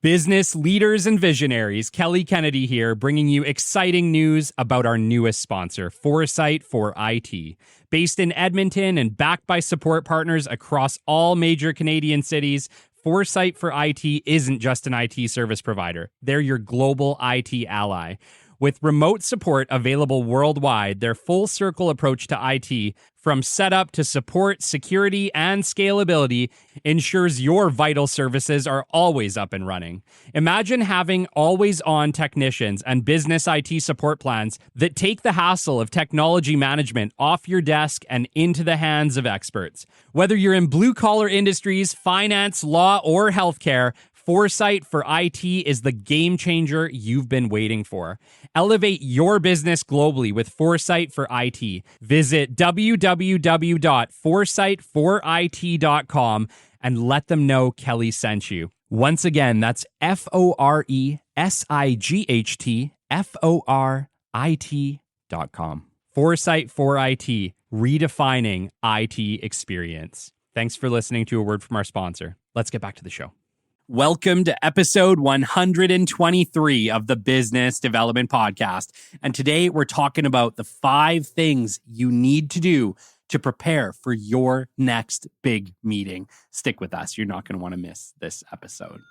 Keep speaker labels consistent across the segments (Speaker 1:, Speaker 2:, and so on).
Speaker 1: Business leaders and visionaries, Kelly Kennedy here, bringing you exciting news about our newest sponsor, Foresight for IT. Based in Edmonton and backed by support partners across all major Canadian cities, Foresight for IT isn't just an IT service provider. They're your global IT ally. With remote support available worldwide, their full-circle approach to IT, from setup to support, security, and scalability, ensures your vital services are always up and running. Imagine having always-on technicians and business IT support plans that take the hassle of technology management off your desk and into the hands of experts. Whether you're in blue-collar industries, finance, law, or healthcare, Foresight for IT is the game changer you've been waiting for. Elevate your business globally with Foresight for IT. Visit www.foresightforit.com and let them know Kelly sent you. Once again, that's FORESIGHTFORIT.com. Foresight for IT, redefining IT experience. Thanks for listening to a word from our sponsor. Let's get back to the show. Welcome to episode 123 of the Business Development Podcast. And today we're talking about the 5 things you need to do to prepare for your next big meeting. Stick with us. You're not going to want to miss this episode.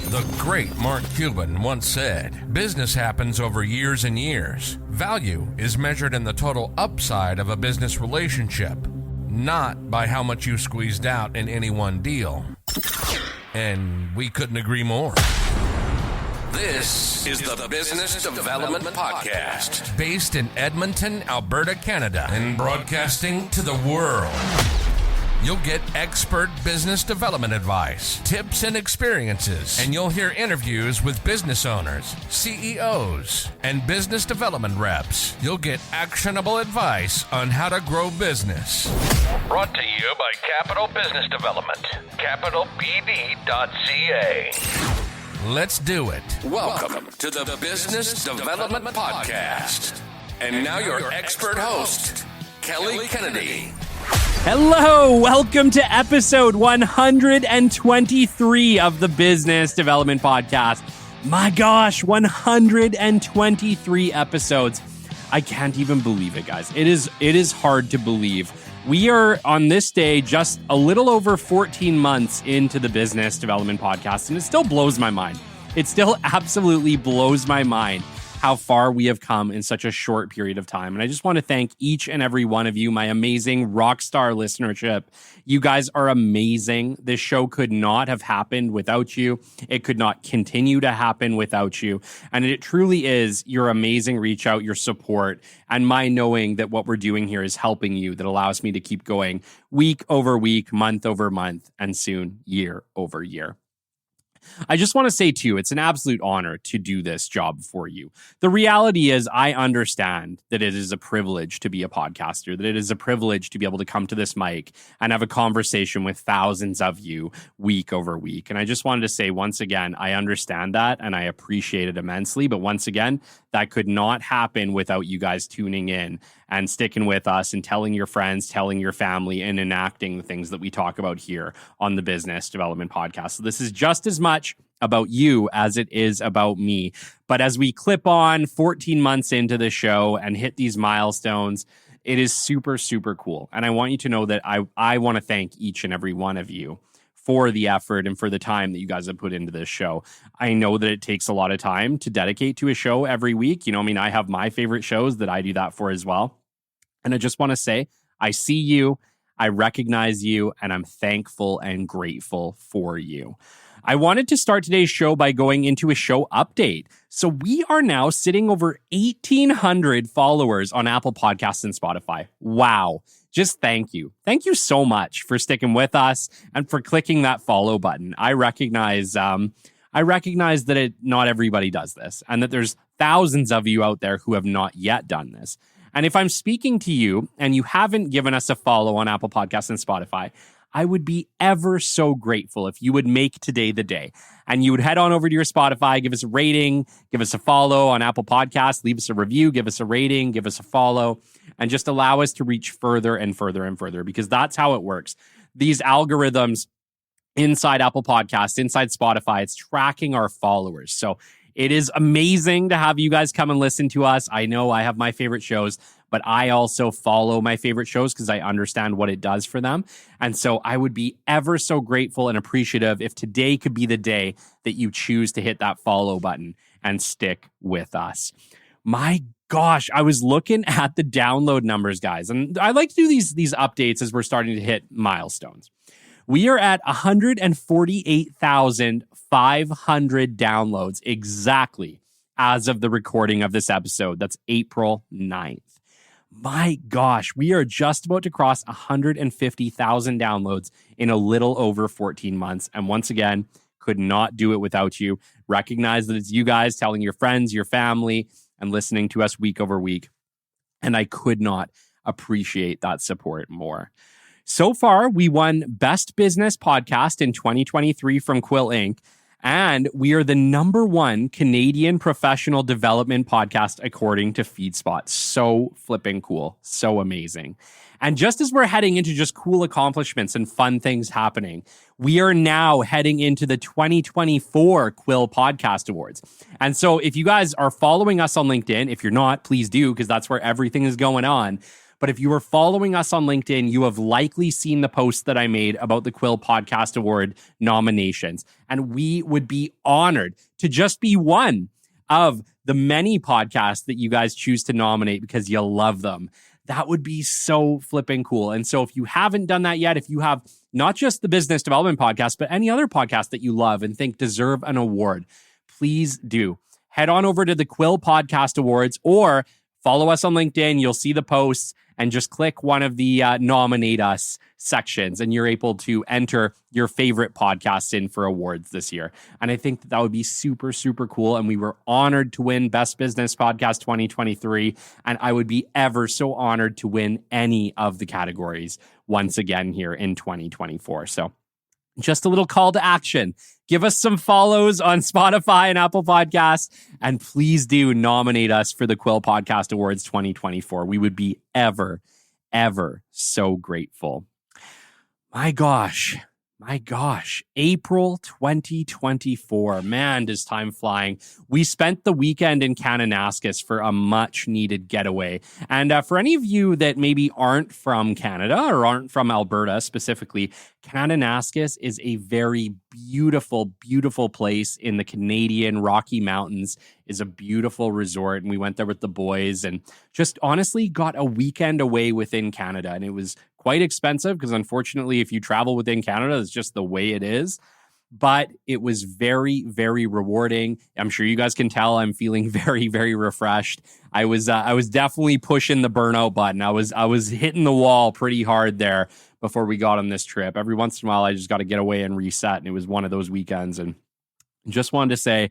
Speaker 2: The great Mark Cuban once said, "Business happens over years and years. Value is measured in the total upside of a business relationship, not by how much you squeezed out in any one deal." And we couldn't agree more. This is the Business Development Podcast, based in Edmonton, Alberta, Canada, and broadcasting to the world. You'll get expert business development advice, tips and experiences, and you'll hear interviews with business owners, CEOs, and business development reps. You'll get actionable advice on how to grow business. Brought to you by Capital Business Development, capitalbd.ca. Let's do it. Welcome to the Business Development Podcast. And now your expert host, Kelly Kennedy.
Speaker 1: Hello, welcome to episode 123 of the Business Development Podcast. My gosh, 123 episodes. I can't even believe it, guys. It is hard to believe. We are on this day just a little over 14 months into the Business Development Podcast, and it still blows my mind. It still absolutely blows my mind how far we have come in such a short period of time. And I just want to thank each and every one of you, my amazing rock star listenership. You guys are amazing. This show could not have happened without you. It could not continue to happen without you. And it truly is your amazing reach out, your support, and my knowing that what we're doing here is helping you that allows me to keep going week over week, month over month, and soon year over year. I just want to say to you, it's an absolute honor to do this job for you. The reality is, I understand that it is a privilege to be a podcaster, that it is a privilege to be able to come to this mic and have a conversation with thousands of you week over week. And I just wanted to say once again, I understand that and I appreciate it immensely. But once again, that could not happen without you guys tuning in and sticking with us and telling your friends, telling your family, and enacting the things that we talk about here on the Business Development Podcast. So this is just as much about you as it is about me. But as we clip on 14 months into the show and hit these milestones, it is super, super cool. And I want you to know that I want to thank each and every one of you for the effort and for the time that you guys have put into this show. I know that it takes a lot of time to dedicate to a show every week. You know, I mean, I have my favorite shows that I do that for as well. And I just want to say, I see you, I recognize you, and I'm thankful and grateful for you. I wanted to start today's show by going into a show update. So we are now sitting over 1,800 followers on Apple Podcasts and Spotify. Wow. Just thank you. Thank you so much for sticking with us and for clicking that follow button. I recognize that not everybody does this and that there's thousands of you out there who have not yet done this. And if I'm speaking to you and you haven't given us a follow on Apple Podcasts and Spotify, I would be ever so grateful if you would make today the day and you would head on over to your Spotify, give us a rating, give us a follow on Apple Podcasts, leave us a review, give us a rating, give us a follow, and just allow us to reach further and further and further, because that's how it works. These algorithms inside Apple Podcasts, inside Spotify. It's tracking our followers. So it is amazing to have you guys come and listen to us. I know I have my favorite shows, but I also follow my favorite shows because I understand what it does for them. And so I would be ever so grateful and appreciative if today could be the day that you choose to hit that follow button and stick with us. My gosh, I was looking at the download numbers, guys, and I like to do these updates as we're starting to hit milestones. We are at 148,500 downloads exactly as of the recording of this episode. That's April 9th. My gosh, we are just about to cross 150,000 downloads in a little over 14 months. And once again, could not do it without you. Recognize that it's you guys telling your friends, your family, and listening to us week over week. And I could not appreciate that support more. So far, we won Best Business Podcast in 2023 from Quill Inc., and we are the #1 Canadian professional development podcast according to FeedSpot. So flipping cool. So amazing. And just as we're heading into just cool accomplishments and fun things happening, we are now heading into the 2024 Quill Podcast Awards. And so if you guys are following us on LinkedIn, if you're not, please do, because that's where everything is going on. But if you are following us on LinkedIn, you have likely seen the post that I made about the Quill Podcast Award nominations. And we would be honored to just be one of the many podcasts that you guys choose to nominate because you love them. That would be so flipping cool. And so if you haven't done that yet, if you have not just the Business Development Podcast, but any other podcast that you love and think deserve an award, please do. Head on over to the Quill Podcast Awards or follow us on LinkedIn. You'll see the posts and just click one of the nominate us sections and you're able to enter your favorite podcasts in for awards this year. And I think that would be super, super cool. And we were honored to win Best Business Podcast 2023. And I would be ever so honored to win any of the categories once again here in 2024. So just a little call to action. Give us some follows on Spotify and Apple Podcasts, and please do nominate us for the Quill Podcast Awards 2024. We would be ever, ever so grateful. My gosh, April 2024. Man, does time flying. We spent the weekend in Kananaskis for a much needed getaway. And for any of you that maybe aren't from Canada or aren't from Alberta specifically, Kananaskis is a very beautiful, beautiful place in the Canadian Rocky Mountains. Is a beautiful resort. And we went there with the boys and just honestly got a weekend away within Canada. And it was quite expensive because unfortunately, if you travel within Canada, it's just the way it is. But it was very, very rewarding. I'm sure you guys can tell I'm feeling very, very refreshed. I was definitely pushing the burnout button. I was hitting the wall pretty hard there before we got on this trip. Every once in a while, I just got to get away and reset. And it was one of those weekends. And just wanted to say,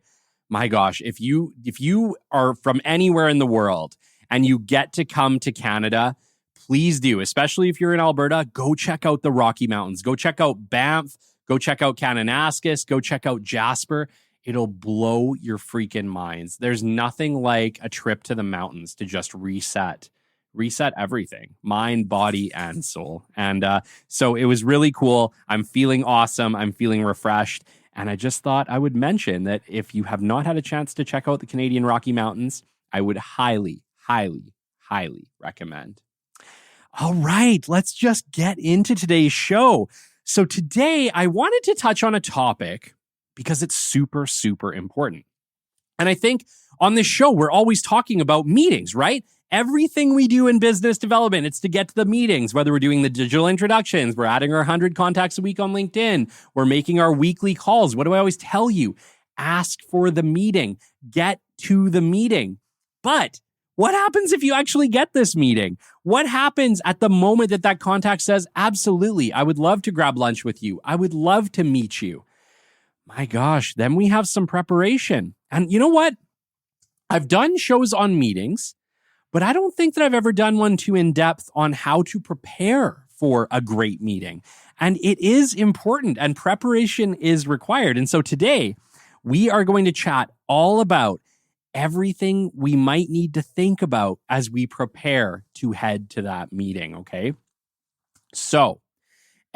Speaker 1: my gosh, if you are from anywhere in the world and you get to come to Canada, please do, especially if you're in Alberta, go check out the Rocky Mountains. Go check out Banff. Go check out Kananaskis. Go check out Jasper. It'll blow your freaking minds. There's nothing like a trip to the mountains to just reset everything, mind, body, and soul. And so it was really cool. I'm feeling awesome. I'm feeling refreshed. And I just thought I would mention that if you have not had a chance to check out the Canadian Rocky Mountains, I would highly, highly, highly recommend. All right, let's just get into today's show. So today I wanted to touch on a topic because it's super, super important. And I think on this show, we're always talking about meetings, right? Everything we do in business development, it's to get to the meetings, whether we're doing the digital introductions, we're adding our 100 contacts a week on LinkedIn, we're making our weekly calls. What do I always tell you? Ask for the meeting, get to the meeting. But what happens if you actually get this meeting? What happens at the moment that contact says, absolutely, I would love to grab lunch with you. I would love to meet you. My gosh, then we have some preparation. And you know what? I've done shows on meetings, but I don't think that I've ever done one too in depth on how to prepare for a great meeting. And it is important and preparation is required. And so today we are going to chat all about everything we might need to think about as we prepare to head to that meeting, okay? So,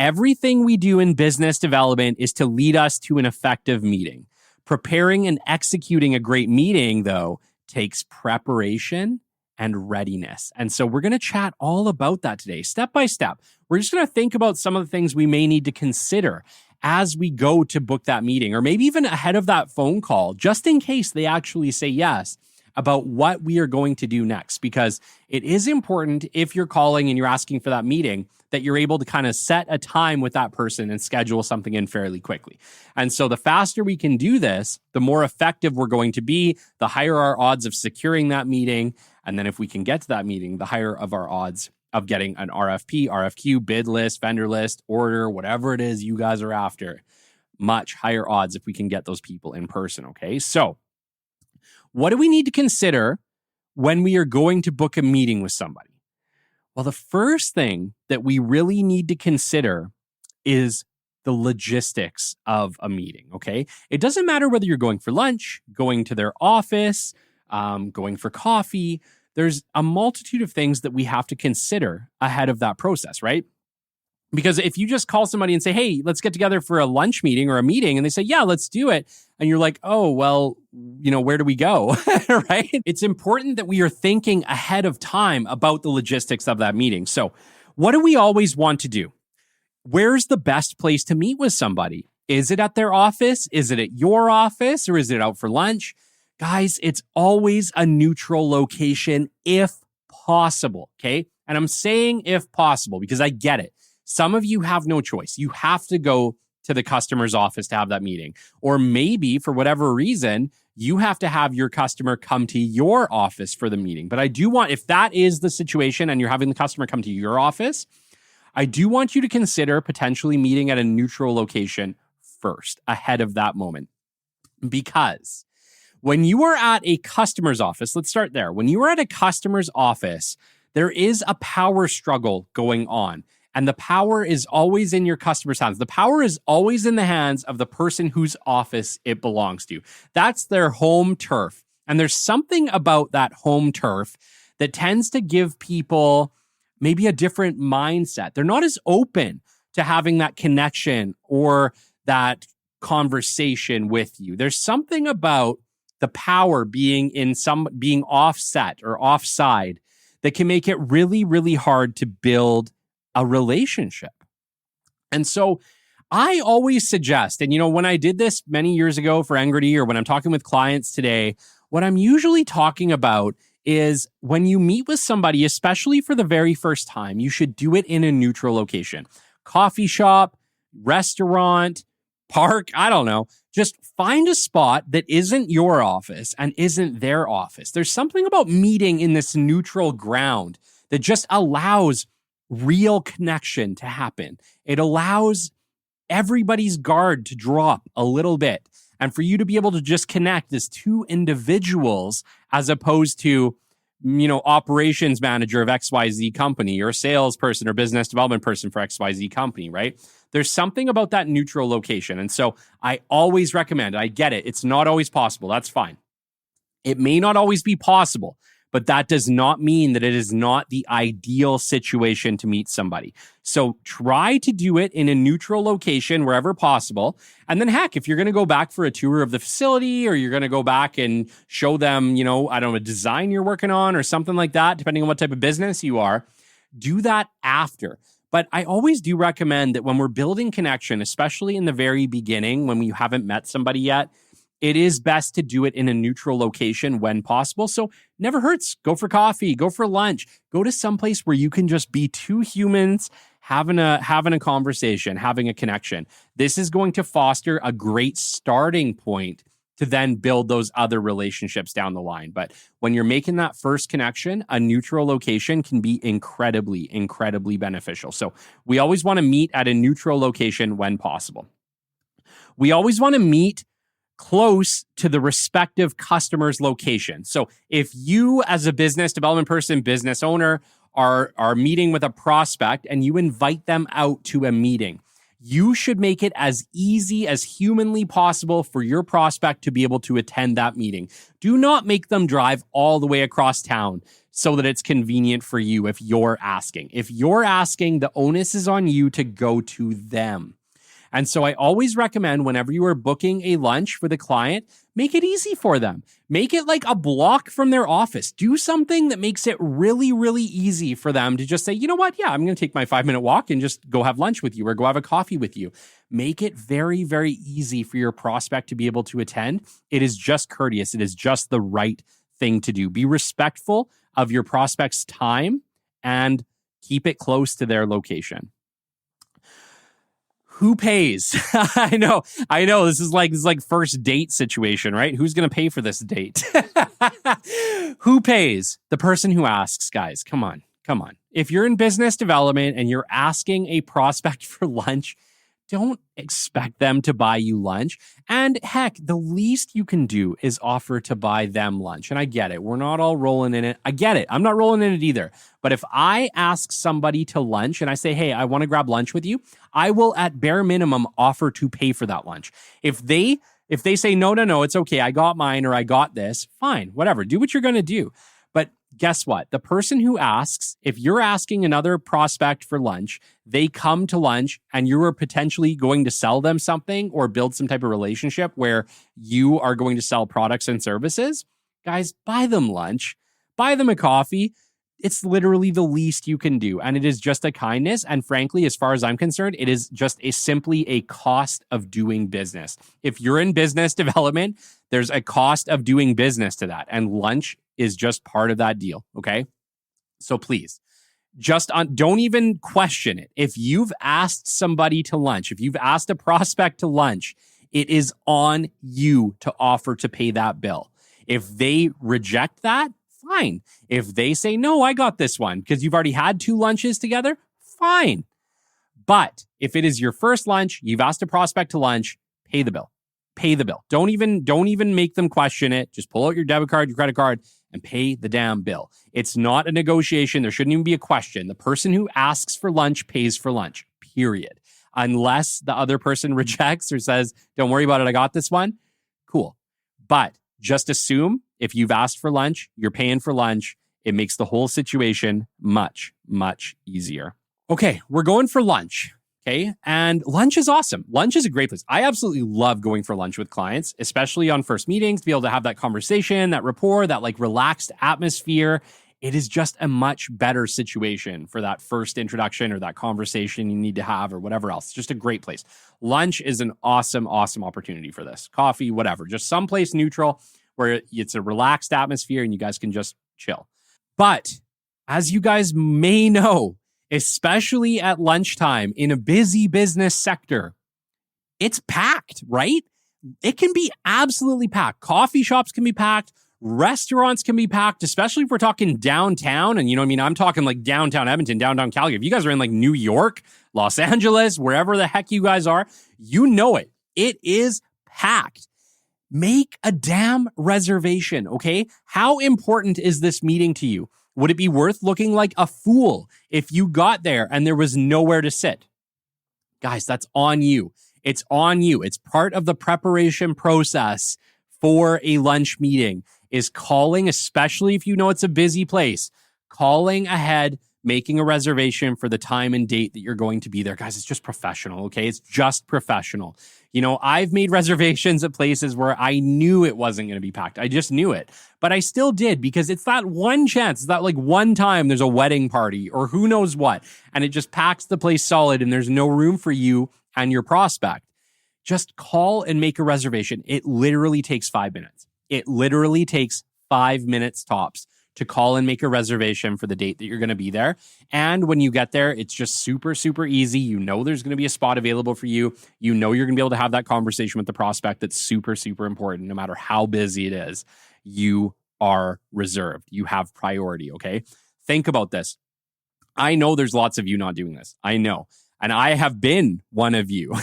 Speaker 1: Everything we do in business development is to lead us to an effective meeting. Preparing and executing a great meeting, though, takes preparation and readiness. And so we're going to chat all about that today, step by step. We're just going to think about some of the things we may need to consider as we go to book that meeting, or maybe even ahead of that phone call, just in case they actually say yes, about what we are going to do next. Because it is important, if you're calling and you're asking for that meeting, that you're able to kind of set a time with that person and schedule something in fairly quickly. And so the faster we can do this, the more effective we're going to be, the higher our odds of securing that meeting. And then if we can get to that meeting, the higher of our odds of getting an RFP, RFQ, bid list, vendor list, order, whatever it is you guys are after. Much higher odds if we can get those people in person, okay? So what do we need to consider when we are going to book a meeting with somebody? Well, the first thing that we really need to consider is the logistics of a meeting, okay? It doesn't matter whether you're going for lunch, going to their office, going for coffee. There's a multitude of things that we have to consider ahead of that process, right? Because if you just call somebody and say, hey, let's get together for a lunch meeting or a meeting, and they say, yeah, let's do it. And you're like, oh, well, where do we go? Right? It's important that we are thinking ahead of time about the logistics of that meeting. So what do we always want to do? Where's the best place to meet with somebody? Is it at their office? Is it at your office? Or is it out for lunch? Guys, it's always a neutral location if possible, okay? And I'm saying if possible because I get it. Some of you have no choice. You have to go to the customer's office to have that meeting. Or maybe for whatever reason, you have to have your customer come to your office for the meeting. But I do want, if that is the situation and you're having the customer come to your office, I do want you to consider potentially meeting at a neutral location first, ahead of that moment. Because when you are at a customer's office, let's start there. When you are at a customer's office, there is a power struggle going on. And the power is always in your customer's hands. The power is always in the hands of the person whose office it belongs to. That's their home turf. And there's something about that home turf that tends to give people maybe a different mindset. They're not as open to having that connection or that conversation with you. There's something about the power being offset or offside that can make it really, really hard to build a relationship. And so I always suggest, and when I did this many years ago for Engrity, or when I'm talking with clients today, what I'm usually talking about is when you meet with somebody, especially for the very first time, you should do it in a neutral location. Coffee shop, restaurant, park, I don't know. Just find a spot that isn't your office and isn't their office. There's something about meeting in this neutral ground that just allows real connection to happen. It allows everybody's guard to drop a little bit and for you to be able to just connect as two individuals as opposed to, operations manager of XYZ company or salesperson or business development person for XYZ company, right? There's something about that neutral location. And so I always recommend, I get it. It's not always possible. That's fine. It may not always be possible, but that does not mean that it is not the ideal situation to meet somebody. So try to do it in a neutral location wherever possible. And then heck, if you're going to go back for a tour of the facility or you're going to go back and show them, a design you're working on or something like that, depending on what type of business you are, do that after. But I always do recommend that when we're building connection, especially in the very beginning, when we haven't met somebody yet, it is best to do it in a neutral location when possible. So never hurts. Go for coffee, go for lunch, go to someplace where you can just be two humans having a conversation, having a connection. This is going to foster a great starting point to then build those other relationships down the line. But when you're making that first connection, a neutral location can be incredibly, incredibly beneficial. So we always want to meet at a neutral location when possible. We always want to meet close to the respective customer's location. So if you as a business development person, business owner, are meeting with a prospect and you invite them out to a meeting, You should make it as easy as humanly possible for your prospect to be able to attend that meeting. Do not make them drive all the way across town so that it's convenient for you if you're asking. If you're asking, the onus is on you to go to them. And so I always recommend whenever you are booking a lunch for the client, make it easy for them. Make it like a block from their office. Do something that makes it really, really easy for them to just say, you know what? Yeah, I'm going to take my 5-minute walk and just go have lunch with you or go have a coffee with you. Make it very, very easy for your prospect to be able to attend. It is just courteous. It is just the right thing to do. Be respectful of your prospect's time and keep it close to their location. Who pays? I know. This is like first date situation, right? Who's going to pay for this date? Who pays? The person who asks, guys. Come on. If you're in business development and you're asking a prospect for lunch, don't expect them to buy you lunch. And heck, the least you can do is offer to buy them lunch. And I get it. We're not all rolling in it. I get it. I'm not rolling in it either. But if I ask somebody to lunch and I say, hey, I want to grab lunch with you, I will at bare minimum offer to pay for that lunch. If they say, no, it's okay, I got mine or I got this, fine, whatever. Do what you're going to do. But guess what? The person who asks, if you're asking another prospect for lunch, they come to lunch and you are potentially going to sell them something or build some type of relationship where you are going to sell products and services, guys, buy them lunch, buy them a coffee. It's literally the least you can do. And it is just a kindness. And frankly, as far as I'm concerned, it is just simply a cost of doing business. If you're in business development, there's a cost of doing business to that. And lunch is just part of that deal. Okay. So please don't even question it. If you've asked somebody to lunch, if you've asked a prospect to lunch, it is on you to offer to pay that bill. If they reject that, fine. If they say, no, I got this one because you've already had 2 lunches together, fine. But if it is your first lunch, you've asked a prospect to lunch, pay the bill. Pay the bill. Don't even make them question it. Just pull out your debit card, your credit card, and pay the damn bill. It's not a negotiation. There shouldn't even be a question. The person who asks for lunch pays for lunch, period. Unless the other person rejects or says, don't worry about it, I got this one. Cool. But just assume if you've asked for lunch, you're paying for lunch. It makes the whole situation much, much easier. Okay, we're going for lunch. Okay. And lunch is awesome. Lunch is a great place. I absolutely love going for lunch with clients, especially on first meetings, to be able to have that conversation, that rapport, that like relaxed atmosphere. It is just a much better situation for that first introduction or that conversation you need to have or whatever else. It's just a great place. Lunch is an awesome, awesome opportunity for this. Coffee, whatever, just someplace neutral where it's a relaxed atmosphere and you guys can just chill. But as you guys may know, especially at lunchtime in a busy business sector, it's packed, right? It can be absolutely packed. Coffee shops can be packed. Restaurants can be packed, especially if we're talking downtown. And you know what I mean? I'm talking like downtown Edmonton, downtown Calgary. If you guys are in like New York, Los Angeles, wherever the heck you guys are, you know it. It is packed. Make a damn reservation, okay? How important is this meeting to you? Would it be worth looking like a fool if you got there and there was nowhere to sit? Guys, that's on you. It's on you. It's part of the preparation process for a lunch meeting is calling, especially if you know it's a busy place, calling ahead, making a reservation for the time and date that you're going to be there. Guys, it's just professional, okay? It's just professional. You know, I've made reservations at places where I knew it wasn't going to be packed. I just knew it. But I still did because it's that one chance. It's that like one time there's a wedding party or who knows what. And it just packs the place solid and there's no room for you and your prospect. Just call and make a reservation. It literally takes 5 minutes. It literally takes 5 minutes tops to call and make a reservation for the date that you're going to be there. And when you get there, it's just super, super easy. You know there's going to be a spot available for you. You know you're going to be able to have that conversation with the prospect that's super, super important. No matter how busy it is, you are reserved. You have priority, okay? Think about this. I know there's lots of you not doing this. I know. And I have been one of you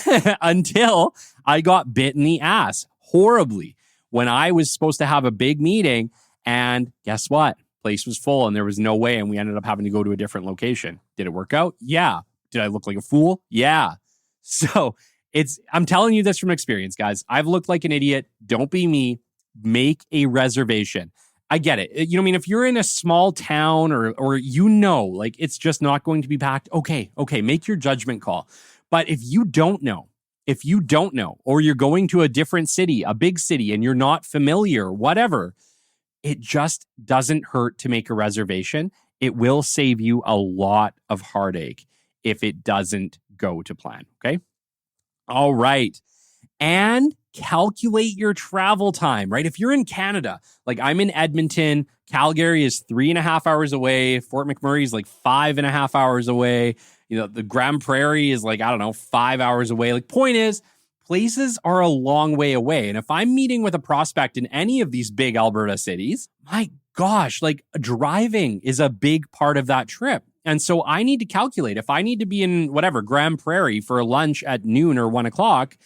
Speaker 1: until I got bit in the ass horribly when I was supposed to have a big meeting. And guess what? Place was full and there was no way. And we ended up having to go to a different location. Did it work out? Yeah. Did I look like a fool? Yeah. So I'm telling you this from experience, guys. I've looked like an idiot. Don't be me. Make a reservation. I get it. You know what I mean? If you're in a small town or like it's just not going to be packed, okay, make your judgment call. But if you don't know, or you're going to a different city, a big city, and you're not familiar, whatever, it just doesn't hurt to make a reservation. It will save you a lot of heartache if it doesn't go to plan, okay? All right. And calculate your travel time, right? If you're in Canada, like I'm in Edmonton, Calgary is 3.5 hours away. Fort McMurray is like 5.5 hours away. You know, the Grand Prairie is like, 5 hours away. Like, point is, places are a long way away. And if I'm meeting with a prospect in any of these big Alberta cities, my gosh, like driving is a big part of that trip. And so I need to calculate if I need to be in Grand Prairie for lunch at noon or 1 o'clock,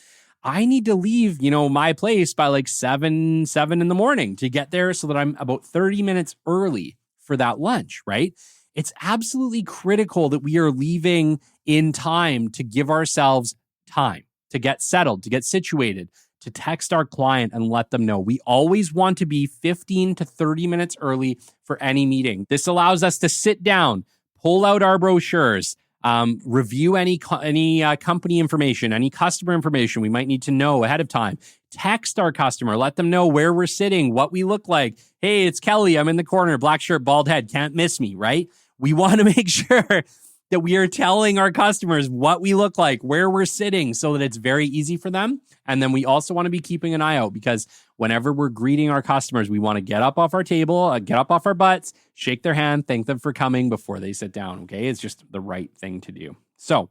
Speaker 1: I need to leave, my place by like 7 in the morning to get there so that I'm about 30 minutes early for that lunch, right? It's absolutely critical that we are leaving in time to give ourselves time to get settled, to get situated, to text our client and let them know. We always want to be 15 to 30 minutes early for any meeting. This allows us to sit down, pull out our brochures, review any company information, any customer information we might need to know ahead of time. Text our customer, let them know where we're sitting, what we look like. Hey, it's Kelly. I'm in the corner, black shirt, bald head. Can't miss me, right? We want to make sure that we are telling our customers what we look like, where we're sitting, so that it's very easy for them. And then we also want to be keeping an eye out, because whenever we're greeting our customers, we want to get up off our table, get up off our butts, shake their hand, thank them for coming before they sit down, okay? It's just the right thing to do. So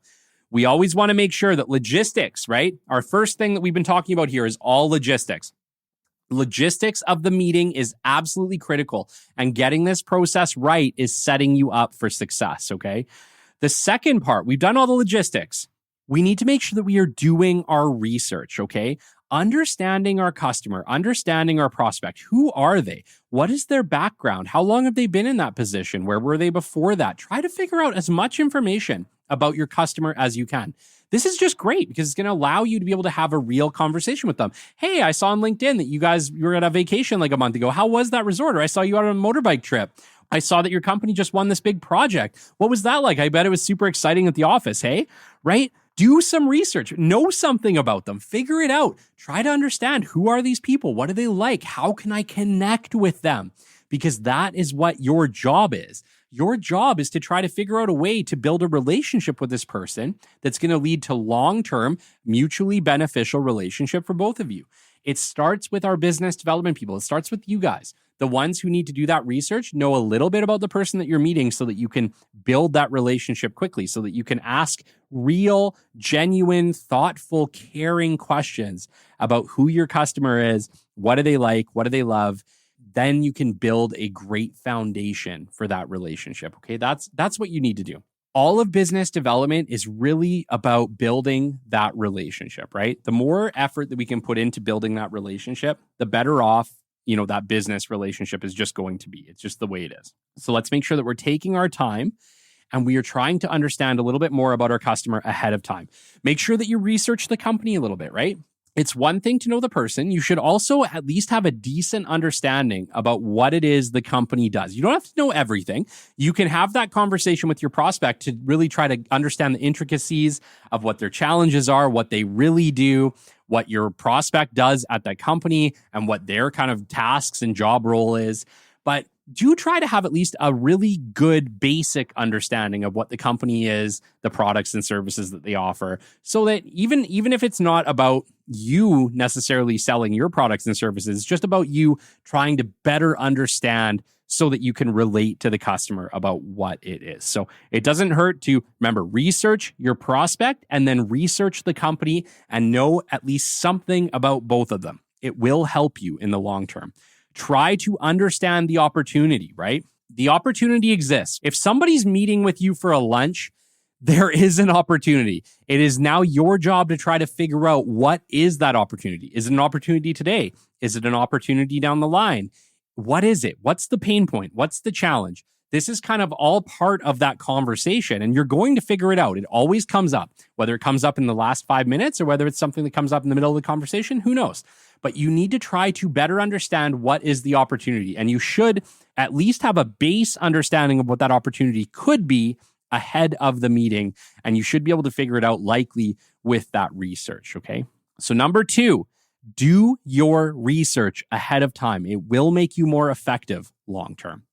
Speaker 1: we always want to make sure that logistics, right? Our first thing that we've been talking about here is all logistics. Logistics of the meeting is absolutely critical, and getting this process right is setting you up for success, okay? The second part, we've done all the logistics. We need to make sure that we are doing our research, okay? Understanding our customer, understanding our prospect. Who are they? What is their background? How long have they been in that position? Where were they before that? Try to figure out as much information about your customer as you can. This is just great because it's going to allow you to be able to have a real conversation with them. Hey, I saw on LinkedIn that you were at a vacation like a month ago. How was that resort? Or I saw you out on a motorbike trip. I saw that your company just won this big project. What was that like? I bet it was super exciting at the office, hey? Right? Do some research. Know something about them. Figure it out. Try to understand, who are these people? What do they like? How can I connect with them? Because that is what your job is. Your job is to try to figure out a way to build a relationship with this person that's going to lead to long-term, mutually beneficial relationship for both of you. It starts with our business development people. It starts with you guys. The ones who need to do that research know a little bit about the person that you're meeting so that you can build that relationship quickly, so that you can ask real, genuine, thoughtful, caring questions about who your customer is, what do they like, what do they love. Then you can build a great foundation for that relationship, okay? That's what you need to do. All of business development is really about building that relationship, right? The more effort that we can put into building that relationship, the better off that business relationship is just going to be. It's just the way it is. So let's make sure that we're taking our time and we are trying to understand a little bit more about our customer ahead of time. Make sure that you research the company a little bit, right? It's one thing to know the person. You should also at least have a decent understanding about what it is the company does. You don't have to know everything. You can have that conversation with your prospect to really try to understand the intricacies of what their challenges are, what they really do, what your prospect does at that company, and what their kind of tasks and job role is. But do try to have at least a really good basic understanding of what the company is, the products and services that they offer, so that even if it's not about you necessarily selling your products and services, it's just about you trying to better understand so that you can relate to the customer about what it is. So it doesn't hurt to, remember, research your prospect and then research the company and know at least something about both of them. It will help you in the long term. Try to understand the opportunity, right? The opportunity exists. If somebody's meeting with you for a lunch, there is an opportunity. It is now your job to try to figure out, what is that opportunity? Is it an opportunity today? Is it an opportunity down the line? What is it? What's the pain point? What's the challenge? This is kind of all part of that conversation, and you're going to figure it out. It always comes up, whether it comes up in the last 5 minutes or whether it's something that comes up in the middle of the conversation, who knows? But you need to try to better understand what is the opportunity, and you should at least have a base understanding of what that opportunity could be ahead of the meeting, and you should be able to figure it out likely with that research, okay? So number 2, do your research ahead of time. It will make you more effective long-term.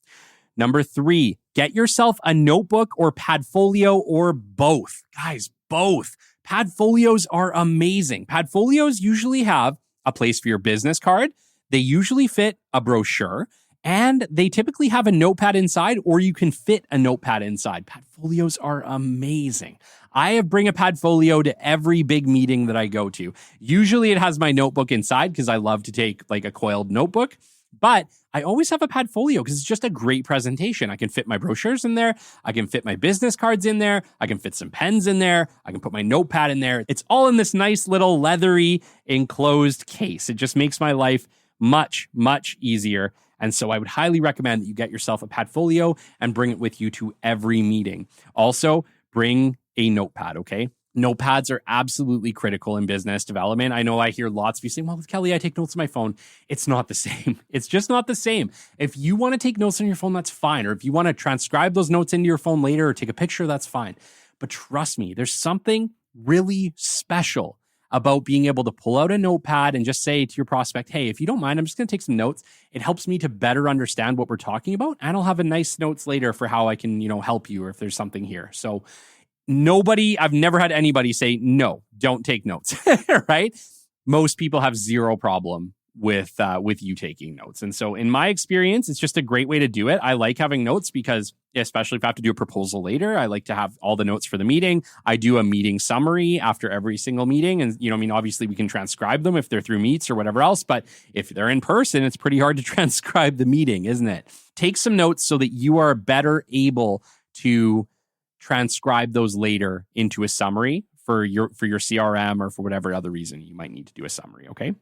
Speaker 1: Number 3, get yourself a notebook or Padfolio or both. Guys, both. Padfolios are amazing. Padfolios usually have a place for your business card. They usually fit a brochure, and they typically have a notepad inside, or you can fit a notepad inside. Padfolios are amazing. I bring a Padfolio to every big meeting that I go to. Usually it has my notebook inside because I love to take like a coiled notebook. But I always have a Padfolio because it's just a great presentation. I can fit my brochures in there. I can fit my business cards in there. I can fit some pens in there. I can put my notepad in there. It's all in this nice little leathery enclosed case. It just makes my life much, much easier. And so I would highly recommend that you get yourself a Padfolio and bring it with you to every meeting. Also, bring a notepad, okay? Notepads are absolutely critical in business development. I know I hear lots of you saying, well, with Kelly, I take notes on my phone. It's not the same. It's just not the same. If you want to take notes on your phone, that's fine. Or if you want to transcribe those notes into your phone later or take a picture, that's fine. But trust me, there's something really special about being able to pull out a notepad and just say to your prospect, hey, if you don't mind, I'm just going to take some notes. It helps me to better understand what we're talking about. And I'll have a nice notes later for how I can, help you or if there's something here. So I've never had anybody say, no, don't take notes, right? Most people have zero problem with you taking notes. And so in my experience, it's just a great way to do it. I like having notes because especially if I have to do a proposal later, I like to have all the notes for the meeting. I do a meeting summary after every single meeting. And, obviously we can transcribe them if they're through Meets or whatever else. But if they're in person, it's pretty hard to transcribe the meeting, isn't it? Take some notes so that you are better able to transcribe those later into a summary for your CRM or for whatever other reason you might need to do a summary, okay?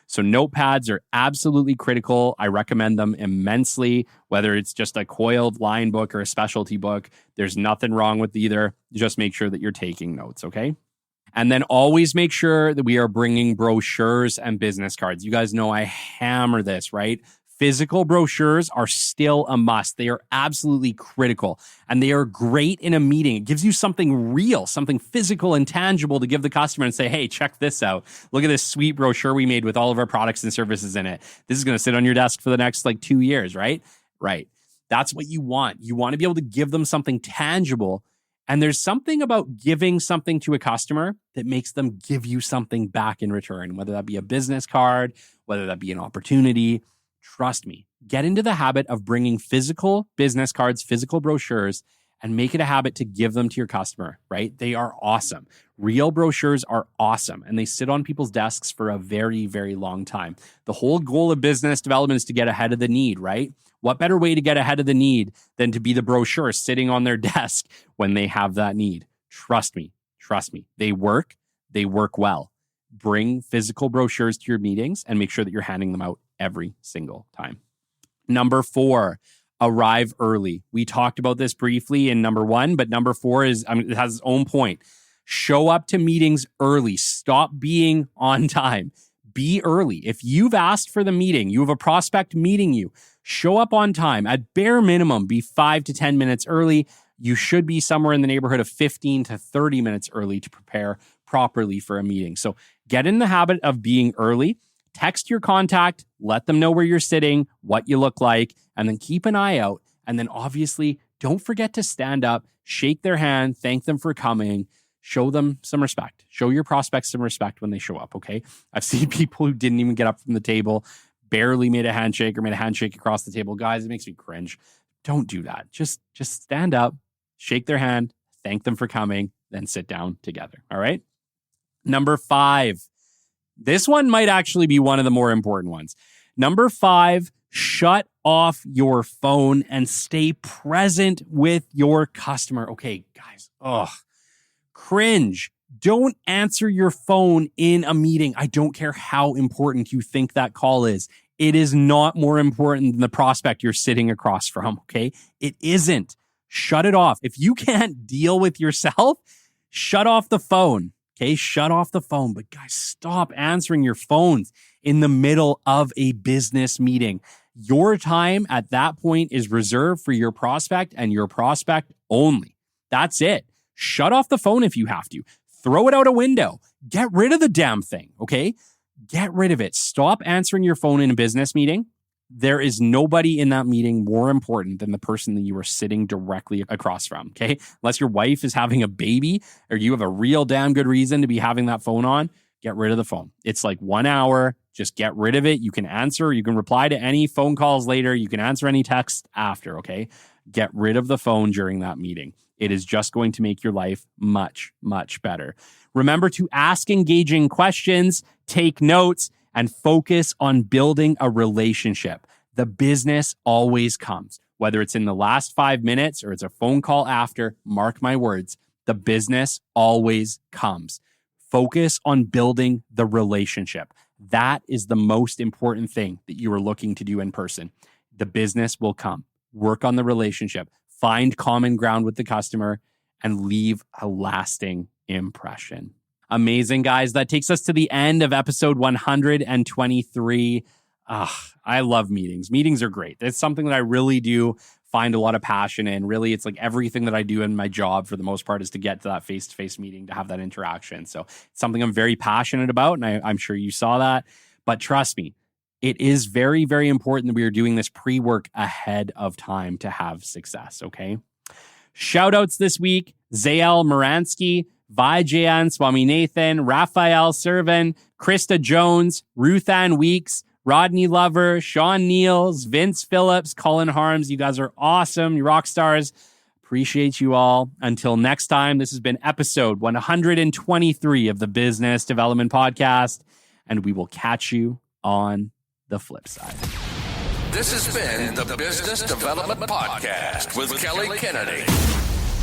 Speaker 1: So notepads are absolutely critical. I recommend them immensely, whether it's just a coiled line book or a specialty book. There's nothing wrong with either. Just make sure that you're taking notes, okay? And then always make sure that we are bringing brochures and business cards. You guys know I hammer this, right? Physical brochures are still a must. They are absolutely critical, and they are great in a meeting. It gives you something real, something physical and tangible to give the customer and say, hey, check this out. Look at this sweet brochure we made with all of our products and services in it. This is going to sit on your desk for the next 2 years, right? Right. That's what you want. You want to be able to give them something tangible. And there's something about giving something to a customer that makes them give you something back in return, whether that be a business card, whether that be an opportunity. Trust me, get into the habit of bringing physical business cards, physical brochures, and make it a habit to give them to your customer, right? They are awesome. Real brochures are awesome, and they sit on people's desks for a very, very long time. The whole goal of business development is to get ahead of the need, right? What better way to get ahead of the need than to be the brochure sitting on their desk when they have that need? Trust me. They work well. Bring physical brochures to your meetings and make sure that you're handing them out every single time. Number 4, arrive early. We talked about this briefly in number 1, but number 4 it has its own point. Show up to meetings early. Stop being on time. Be early. If you've asked for the meeting, you have a prospect meeting you, show up on time. At bare minimum, be 5 to 10 minutes early. You should be somewhere in the neighborhood of 15 to 30 minutes early to prepare properly for a meeting. So get in the habit of being early. Text your contact, let them know where you're sitting, what you look like, and then keep an eye out. And then obviously, don't forget to stand up, shake their hand, thank them for coming, show them some respect. Show your prospects some respect when they show up, okay? I've seen people who didn't even get up from the table, barely made a handshake or made a handshake across the table. Guys, it makes me cringe. Don't do that. Just stand up, shake their hand, thank them for coming, then sit down together, all right? Number 5. This one might actually be one of the more important ones. Number 5, shut off your phone and stay present with your customer. Okay, guys, cringe. Don't answer your phone in a meeting. I don't care how important you think that call is. It is not more important than the prospect you're sitting across from, okay? It isn't. Shut it off. If you can't deal with yourself, shut off the phone, okay? Shut off the phone. But guys, stop answering your phones in the middle of a business meeting. Your time at that point is reserved for your prospect and your prospect only. That's it. Shut off the phone if you have to. Throw it out a window. Get rid of the damn thing, okay? Get rid of it. Stop answering your phone in a business meeting. There is nobody in that meeting more important than the person that you are sitting directly across from, okay? Unless your wife is having a baby or you have a real damn good reason to be having that phone on, get rid of the phone. It's like 1 hour. Just get rid of it. You can answer. You can reply to any phone calls later. You can answer any text after, okay? Get rid of the phone during that meeting. It is just going to make your life much, much better. Remember to ask engaging questions, take notes, and focus on building a relationship. The business always comes. Whether it's in the last 5 minutes or it's a phone call after, mark my words, the business always comes. Focus on building the relationship. That is the most important thing that you are looking to do in person. The business will come. Work on the relationship. Find common ground with the customer and leave a lasting impression. Amazing, guys. That takes us to the end of episode 123. I love meetings. Meetings are great. It's something that I really do find a lot of passion in. Really, it's like everything that I do in my job for the most part is to get to that face-to-face meeting, to have that interaction. So it's something I'm very passionate about, and I'm sure you saw that. But trust me, it is very, very important that we are doing this pre-work ahead of time to have success, okay? Shout-outs this week, Zael Moransky, Vijayan Swaminathan, Raphael Servin, Krista Jones, Ruth Ann Weeks, Rodney Lover, Sean Niels, Vince Phillips, Colin Harms. You guys are awesome. You rock stars. Appreciate you all. Until next time, this has been episode 123 of the Business Development Podcast, and we will catch you on the flip side.
Speaker 2: This has been the Business Development Podcast with Kelly Kennedy.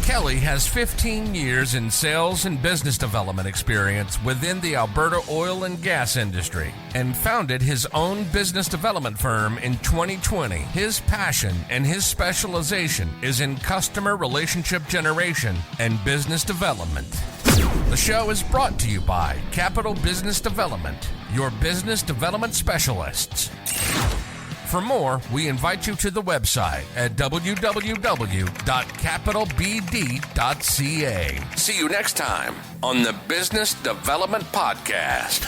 Speaker 2: Kelly has 15 years in sales and business development experience within the Alberta oil and gas industry and founded his own business development firm in 2020. His passion and his specialization is in customer relationship generation and business development. The show is brought to you by Capital Business Development, your business development specialists. For more, we invite you to the website at www.capitalbd.ca. See you next time on the Business Development Podcast.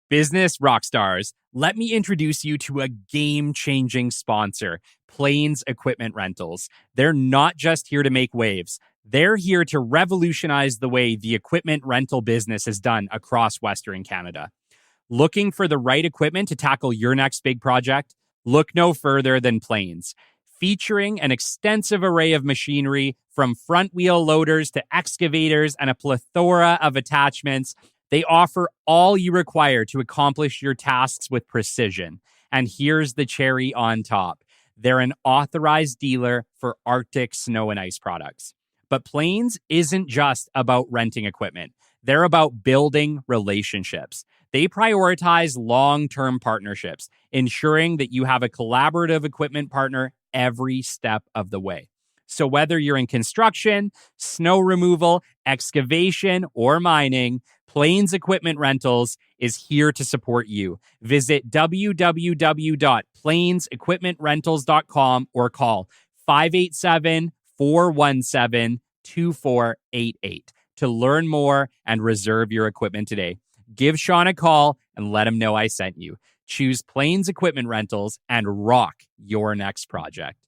Speaker 1: Business rockstars, let me introduce you to a game-changing sponsor, Plains Equipment Rentals. They're not just here to make waves. They're here to revolutionize the way the equipment rental business is done across Western Canada. Looking for the right equipment to tackle your next big project? Look no further than Plains. Featuring an extensive array of machinery, from front wheel loaders to excavators and a plethora of attachments, they offer all you require to accomplish your tasks with precision. And here's the cherry on top. They're an authorized dealer for Arctic snow and ice products. But Plains isn't just about renting equipment. They're about building relationships. They prioritize long-term partnerships, ensuring that you have a collaborative equipment partner every step of the way. So whether you're in construction, snow removal, excavation, or mining, Plains Equipment Rentals is here to support you. Visit www.plainsequipmentrentals.com or call 587-417-2488 to learn more and reserve your equipment today. Give Sean a call and let him know I sent you. Choose Plains Equipment Rentals and rock your next project.